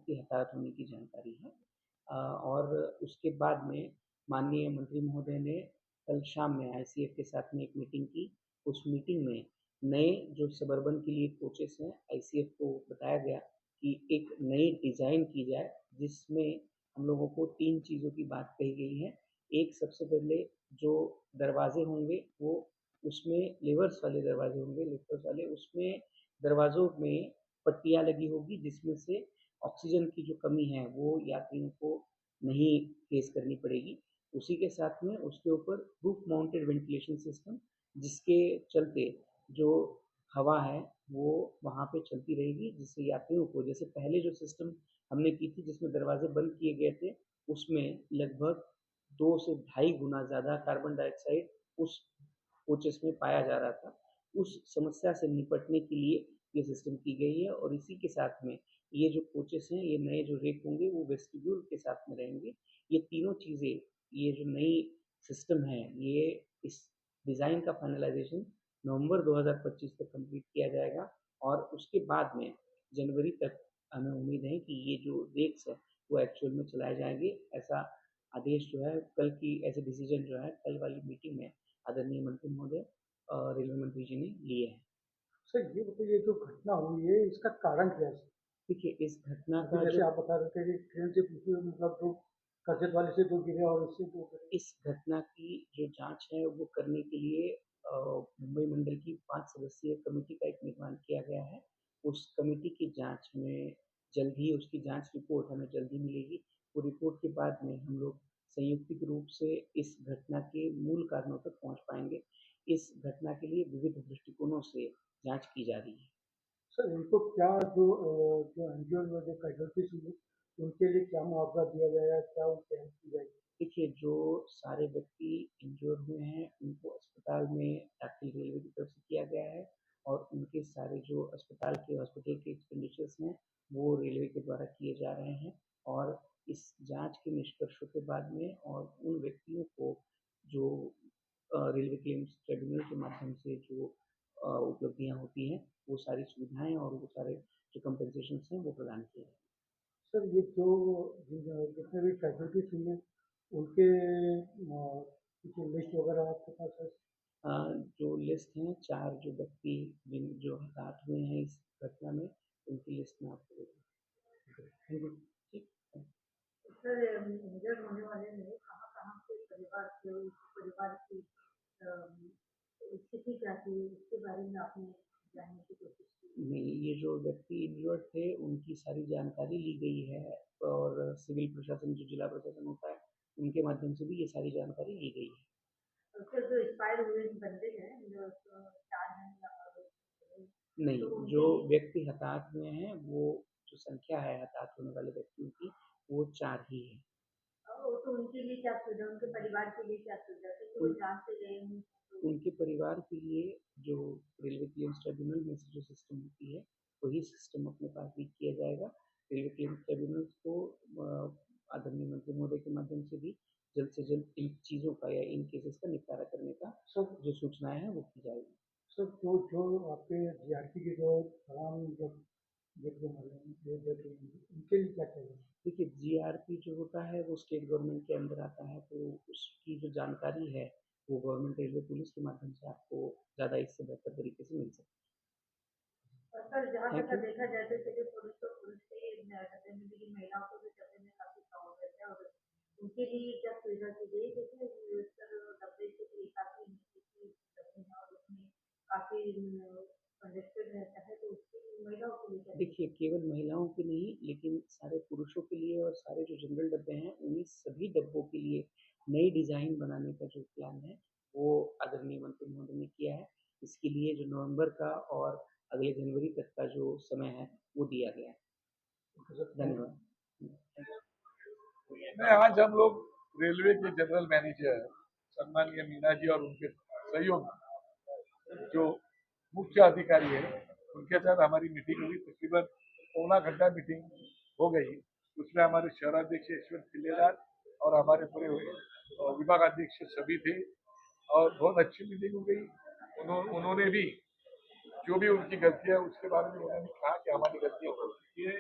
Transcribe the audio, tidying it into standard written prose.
की हताहत होने की जानकारी है। और उसके बाद में माननीय मंत्री महोदय ने कल शाम में आईसीएफ के साथ में एक मीटिंग की। उस मीटिंग में नए जो सबअर्बन के लिए कोचेस हैं, आईसीएफ को बताया गया कि एक नई डिज़ाइन की जाए, जिसमें हम लोगों को 3 चीज़ों की बात कही गई है। एक, सबसे पहले जो दरवाजे होंगे वो उसमें लेवर्स वाले दरवाजे होंगे, लिफ्टर्स वाले, उसमें दरवाज़ों में पट्टियाँ लगी होगी, जिसमें से ऑक्सीजन की जो कमी है वो यात्रियों को नहीं फेस करनी पड़ेगी। उसी के साथ में उसके ऊपर रूफ माउंटेड वेंटिलेशन सिस्टम, जिसके चलते जो हवा है वो वहाँ पे चलती रहेगी, जिससे यात्रियों को, जैसे पहले जो सिस्टम हमने की थी जिसमें दरवाजे बंद किए गए थे, उसमें लगभग 2 से ढाई गुना ज़्यादा कार्बन डाइऑक्साइड उस कोचेस में पाया जा रहा था। उस समस्या से निपटने के लिए ये सिस्टम की गई है और इसी के साथ में ये जो कोचेस हैं, ये नए जो रेक होंगे वो वेस्टिब्यूल के साथ में रहेंगे। ये तीनों चीज़ें, ये जो नई सिस्टम है, ये इस डिज़ाइन का फाइनलाइज़ेशन नवंबर 2025 तक कंप्लीट किया जाएगा और उसके बाद में जनवरी तक हमें उम्मीद है कि ये जो रेक्स है वो एक्चुअल में चलाए जाएँगे। ऐसा आदेश जो है कल की, ऐसे डिसीजन जो है कल वाली मीटिंग में आदरणीय मंत्री महोदय रेलवे मंत्री जी ने लिए हैं। सर ये बताइए जो घटना हुई है इसका कारण क्या है? देखिए, इस घटना अभी का जैसे जो आप बता रहे थे कि ट्रेन से पीछे मतलब दो कर्जत वाले से दो गिरे और इससे दो गिरे। इस घटना की जो जांच है वो करने के लिए मुंबई मंडल की 5 सदस्यीय कमेटी का एक निर्माण किया गया है। उस कमेटी की जांच में जल्द ही, उसकी जांच रिपोर्ट हमें जल्द ही मिलेगी। वो रिपोर्ट के बाद में हम लोग संयुक्तिक रूप से इस घटना के मूल कारणों तक पहुंच पाएंगे। इस घटना के लिए विविध दृष्टिकोणों से जांच की जा रही है। सर इनको क्या जो एनजीओ में जो कैजुअलिटीज हुई उनके लिए क्या मुआवजा दिया जाएगा, क्या उनकी हेल्प की जाएगी? देखिए, जो सारे व्यक्ति इंजर्ड हुए हैं, उनको अस्पताल में दाखिल रेलवे की तरफ से किया गया है और उनके सारे जो हॉस्पिटल के एक्सपेंडिचर्स हैं, वो रेलवे के द्वारा किए जा रहे हैं और इस जांच के निष्कर्षों के बाद में और उन व्यक्तियों को जो रेलवे क्लेम्स ट्रिब्यूनल के माध्यम से जो उपलब्धियाँ होती हैं, वो सारी सुविधाएँ और वो सारे जो कम्पेन्सेशंस हैं, वो प्रदान किए जाएँगे। सर ये जो जितने भी कैजुअलिटीज हुई है उनके कुछ लिस्ट वगैरह आपके पास है? अ, जो लिस्ट हैं, 4 जो व्यक्ति जो हताहत हुए हैं इस घटना में, उनकी लिस्ट मैं आपको दे दूँगा। Thank you. ठीक है। सर इंजर्ड होने वाले में कहाँ-कहाँ के परिवार थे, उस परिवार की अम, स्थिति क्या थी, उसके बारे में आपने जानने की कोशिश की? नहीं, ये जो व्यक्ति इंजर्ड थे, उनकी सारी जानकारी ली गई है और सिविल प्रशासन, जो जिला प्रशासन होता है, उनके माध्यम से भी ये सारी जानकारी ली गई है। और सर जो एक्सपायर हुए बंदे हैं, जो 4 हैं तो नहीं, जो उनके लिए व्यक्ति हताहत हुए हैं, वो जो संख्या है हताहत होने वाले व्यक्तियों की, वो 4 ही है। तो उनके लिए क्या सुविधा, उनके परिवार के लिए क्या सुविधा थी कि वो उन जान से गए हों तो उनके परिवार के लिए जो रेलवे क्लेम्स ट्रिब्यूनल में से जो सिस्टम होती है, वही सिस्टम अपने पास भी किया जाएगा। रेलवे क्लेम्स ट्रिब्यूनल्स को आदरणीय मंत्री महोदय के माध्यम से भी जल्द से जल्द इन चीज़ों का या इन केसेस का निपटारा करने का सर जो सूचनाएँ हैं, वो की जाएगी। सर जो जो आपके जीआरपी के जो तमाम जो जो उनके लिए क्या चाहिए? देखिए, जीआरपी जो होता है वो स्टेट गवर्नमेंट के अंदर आता है, तो उसकी जो जानकारी है, वो गवर्नमेंट रेलवे पुलिस के माध्यम से आपको ज़्यादा इससे बेहतर तरीके से मिल सकती और सर जहाँ है। तक थैंक यू। देखा जाए तो चलिए पुरुष तो पुरुष के डब्बे में, लेकिन महिलाओं को भी डब्बे में काफ़ी सहूलियत है और उनके लिए क्या सुविधा की गई? देखिए सर डब्बे के लिए काफ़ी नीचे की डब्बे हैं और उसमें काफ़ी कंजेस्टेड रहता है, तो उसके लिए महिलाओं के लिए क्या देखिए, सुविधा? केवल महिलाओं के नहीं, लेकिन सारे पुरुषों के लिए और सारे जो जनरल डब्बे हैं, उन्हीं सभी डब्बों के लिए नई डिज़ाइन बनाने का जो प्लान है, वो आदरणीय मंत्री महोदय ने किया है। इसके लिए जो नवंबर का और अगले जनवरी तक का जो समय है, वो दिया गया है। Okay sir, thank you. धन्यवाद। Thank you. में आज हम लोग रेलवे के जनरल मैनेजर सम्मानीय मीना जी और उनके सहयोग जो मुख्य अधिकारी है उनके साथ हमारी मीटिंग हुई। तकरीबन पौना घंटा मीटिंग हो गई। उसमें हमारे शहराध्यक्ष ईश्वर खिल्लेदार और हमारे पूरे विभागाध्यक्ष सभी थे और बहुत अच्छी मीटिंग हो गई। उन्होंने भी जो भी उनकी गलतियां उसके बारे में उन्होंने कहा कि हमारी गलतियां हो चुकी है